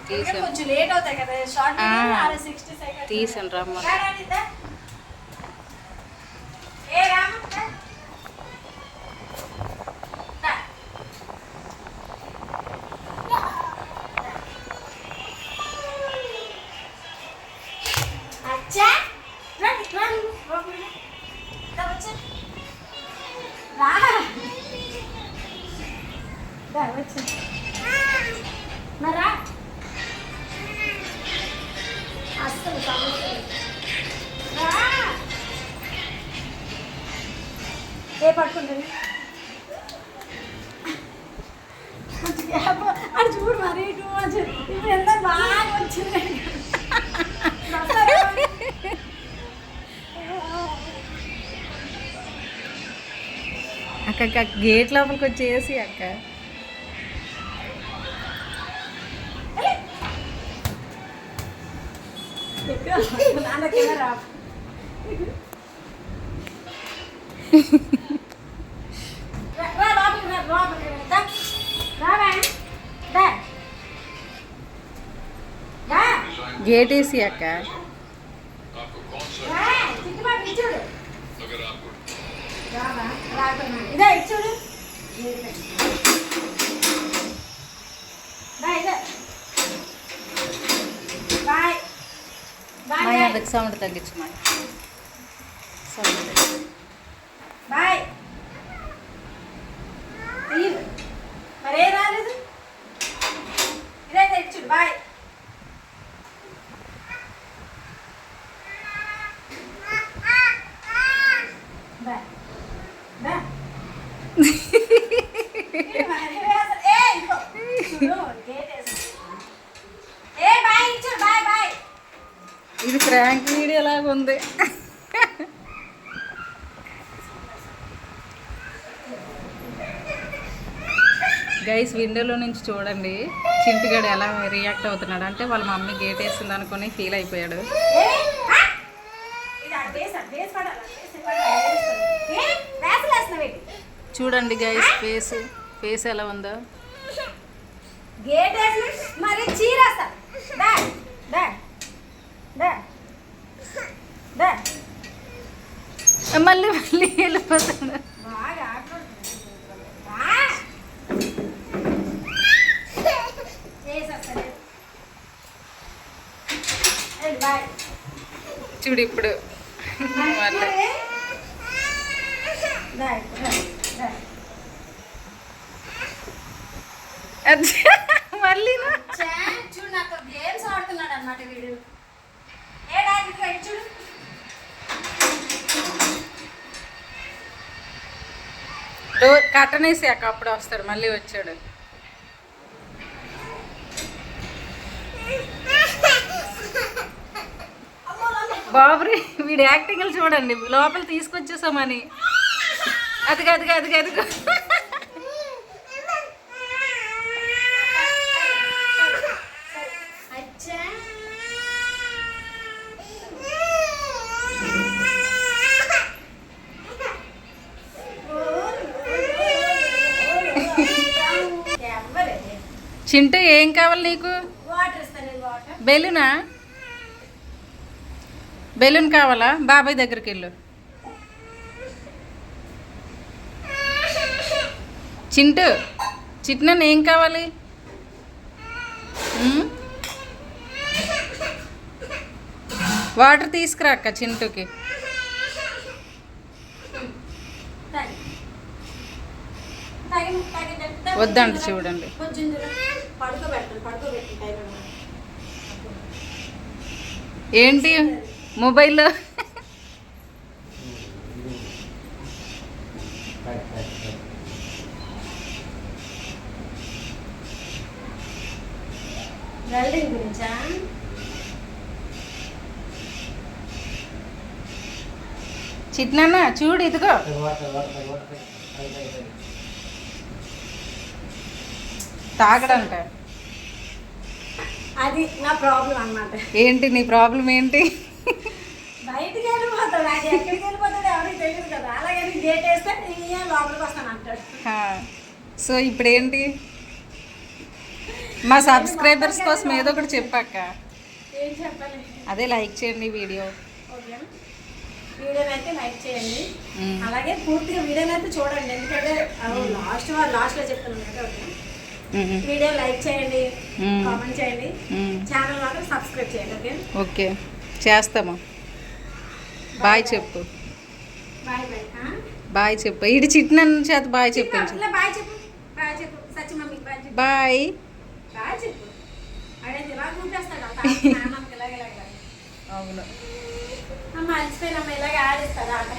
కొంచెం లేట్ అవుతాయి కదా షార్ట్ 60 సెకండ్స్ తీసాను రమ్మ. ఏ రామ అచ్చా రండి రండి వచ్చా రా వచ్చా మరా అస్సలు సమస్య ఏ పట్టుకుంటుంది అది చూడు మరి ఇప్పుడు ఎంత బాగా వచ్చింది అక్క గేట్ లోపలికి వచ్చేసి అక్క నాన్నకేనా గేట్ వేసి అక్క ఇదే చూడు బాయ్ బాయ్ అందుకు సౌండ్ తగ్గించమా సౌండ్ బాయ్ మరే రాలేదు ఇదే చూడు బాయ్ ఇది ఫ్రాంక్ వీడియో లాగా ఉంది. గైస్ విండోలో నుంచి చూడండి చింటిగాడు ఎలా రియాక్ట్ అవుతున్నాడు అంటే వాళ్ళ మమ్మీ గేట్ వేసింది అనుకుని ఫీల్ అయిపోయాడు. చూడండి గైస్ ఫేస్ ఎలా ఉందో. గేట్ మరి చీరేస్తా మళ్ళీ వెళ్ళిపోతాడు. చూడు ఇప్పుడు మళ్ళీ చూడు నాతో గేమ్స్ ఆడుతున్నాడు అన్నమాట వీడు. చూడు డోర్ కట్టనేసి అక్క అప్పుడు వస్తాడు మళ్ళీ వచ్చాడు. బాబురి వీడి యాక్టింగ్లు చూడండి లోపల తీసుకొచ్చేసామని. అదిగా అదిగా అదిగా అదిగో చింటూ ఏం కావాలి నీకు? బెలూనా? బెలూన్ కావాలా? బాబాయ్ దగ్గరికి వెళ్ళు. చింటూ చిట్నన్ ఏం కావాలి? వాటర్ తీసుకురా అక్క చింటూకి. వద్దంట చూడండి. ఏంటి మొబైల్లో చిట్నాన్న చూడు ఇదిగో తాగడంట. అది నా ప్రాబ్లం అన్నమాట. ఏంటి నీ ప్రాబ్లం ఏంటి? బయటికి వెళ్ళిపోతాడు, అది ఎక్కడికి వెళ్ళిపోతాడు ఎవరికి తెలియదు కదా. అలాగే గేట్ వేస్తే లోపలికి వస్తాను అంటాడు. సో ఇప్పుడు ఏంటి? మా సబ్స్క్రైబర్స్ కోసం ఏదో ఒకటి చెప్పాక. ఏం చెప్పాలి? అదే లైక్ చేయండి వీడియో. ఓకేనా? వీడియోని అయితే లైక్ చేయండి, మ్మ్. అలాగే పూర్తిగా వీడియోని అయితే చూడండి, ఎందుకంటే లాస్ట్లో చెప్తున్నాను కదా. ఓకే, మ్మ్. వీడియో లైక్ చేయండి, మ్మ్. కామెంట్ చేయండి, మ్మ్. ఛానల్ మాత్రం సబ్స్క్రైబ్ చేయండి. ఓకే, ఓకే చేస్తాము. బాయ్ చెప్పు. Bye bye. బాయ్ చెప్పు. ఇటు చిట్న చేత బాయ్ చెప్పించు. బాయ్ చెప్పు, బాయ్ చెప్పు, సచ్చి మమ్మీ బాయ్ చెప్పు. బాయ్. బాయ్ చెప్పు. అడే ఇలా చూపేస్తాడు నాన్నకి ఇలాగ అవును. అమ్మ అలసిపోయినమ్మ ఇలాగ ఆడిస్తాడు ఆట.